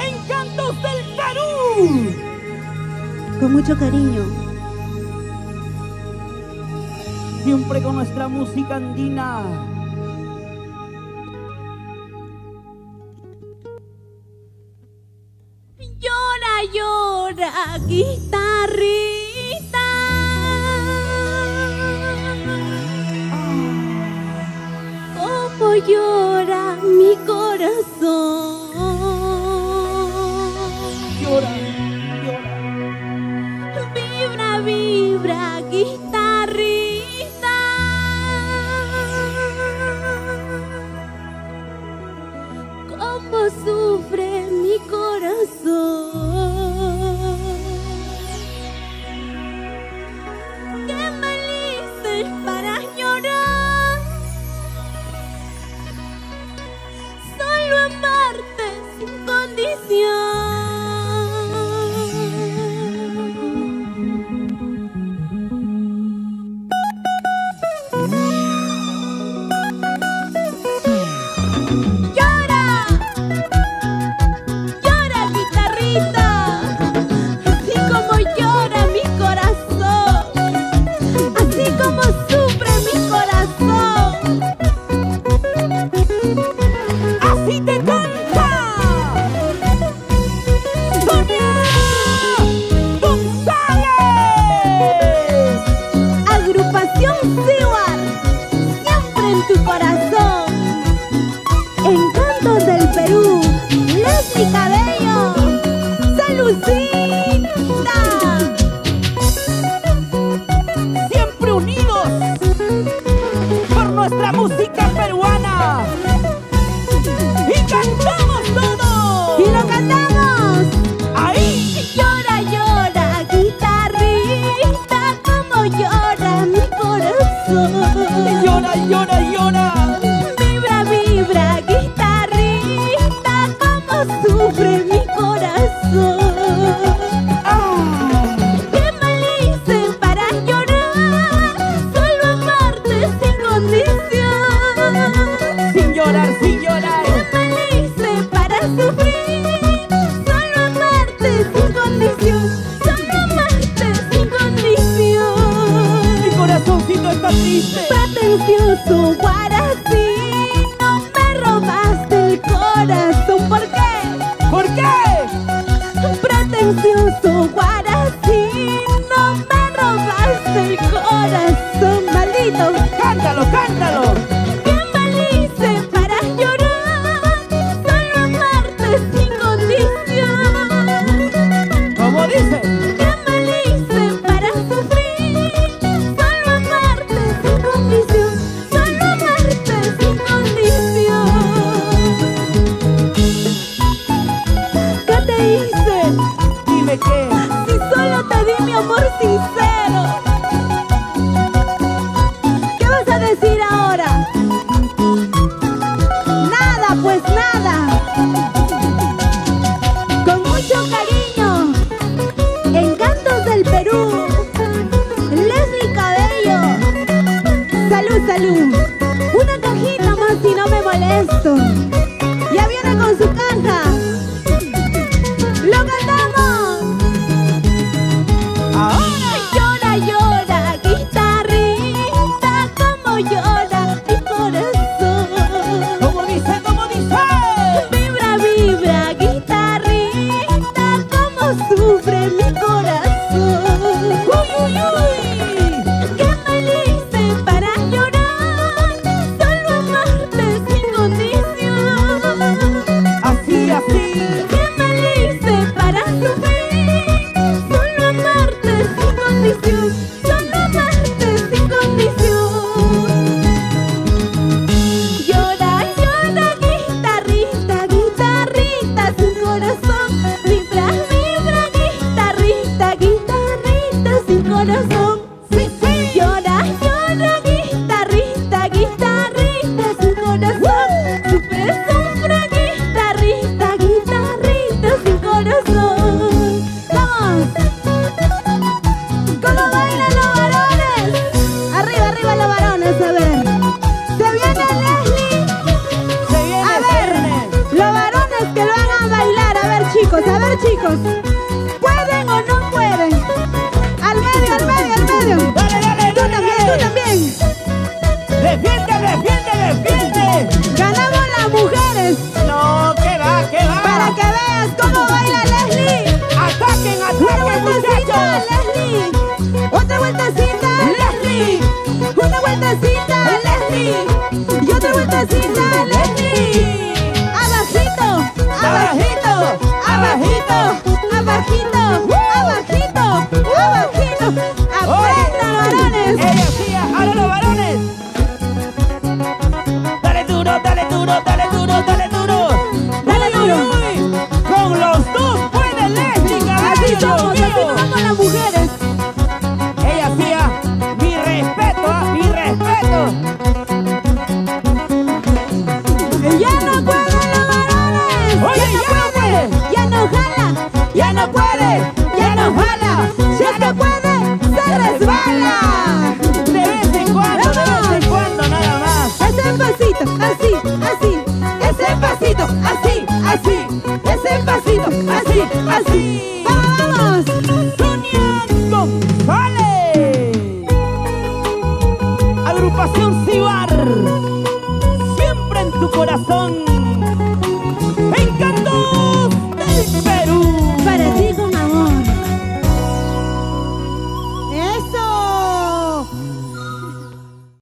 Encantos del Perú. Con mucho cariño. Siempre con nuestra música andina. Llora, llora, guitarrita. Como llora mi corazón. Llora, llora. Vibra, vibra, guitarrita. Cómo sufre mi corazón. Qué mal hice para llorar. Solo amarte sin condición. Llora, llora, guitarrita, así como llora mi corazón, así como sufre mi corazón. Así te canta Sonia González. Agrupación Siwar, siempre en tu corazón. Encantos del Perú, Leslie Cabello, Salucita. Siempre unidos por nuestra música peruana. Y cantamos todos. Y lo cantamos. Ahí. Llora, llora, guitarrita, como llora mi corazón. Llora, llora, llora. Vibra, vibra, guitarrita, como sufre mi corazón. Qué mal hice para llorar, solo amarte sin condición. Sin llorar, sin llorar. Qué mal hice para sufrir, solo amarte sin condición, solo amarte sin condición. Mi corazoncito está triste. Pretencioso guarací, no me robaste el corazón. ¿Por qué? ¿Por qué? Pretencioso guarací, no me robaste el corazón, maldito. Cántalo, cántalo. Qué mal hice para llorar, solo amarte sin condición. Como dice. Qué mal hice para sufrir, solo amarte sin condición, solo amarte sin condición. ¿Qué te hice? Dime qué. Si solo te di mi amor sincero. ¿Qué vas a decir ahora? Nada, pues nada. Con mucho cariño, Encantos del Perú, Leslie Cabello. Salud, salud. Una cajita más si no me molesto. Ya viene con su caja. ¡Lo cantamos! Ahora. Llora, llora, guitarrita, como llora mi corazón. Como dice, como dice. Vibra, vibra, guitarrita, como sufre mi corazón. Uy, uy, uy. Qué mal hice para llorar, solo amarte sin condición. Así, así. Qué mal hice para sufrir, solo amarte sin condición, solo amarte sin condición. Llora, llora, guitarrita. chicos. ¿Pueden o no pueden? Al medio, al medio, al medio. Dale, dale, Tú dale, también, dale. tú también. Defiende, defiende, defiende. Ganamos las mujeres. No, que va, que va. Para que veas cómo baila Leslie. Ataquen, Una ataquen, vueltecita, muchachos. Leslie. Otra vueltecita, Leslie. Una vueltecita, Leslie. Y otra vueltecita, Leslie. Abajito, abajito, abajito, abajito, abajito, abajito. Aprendan, varones. Ella hacía, ahora los varones. Dale duro, dale duro, dale duro, dale duro. Dale Uy, duro. uy, uy. Con los dos puede Leslie, Así caballo, somos, Dios así mío. nos vamos las mujeres. Ella hacía, mi respeto, mi respeto. Ya no pueden los varones. Oye, ya no puede. Ya no jala. Ya no puede. Ya no jala. Ya no puede. Se resbala. De vez en cuando, nada más. Ese pasito, así, así. Ese pasito, así, así. Ese pasito, así, así. ¡Vamos! Sonia González. Agrupación Cibar. Siempre en tu corazón.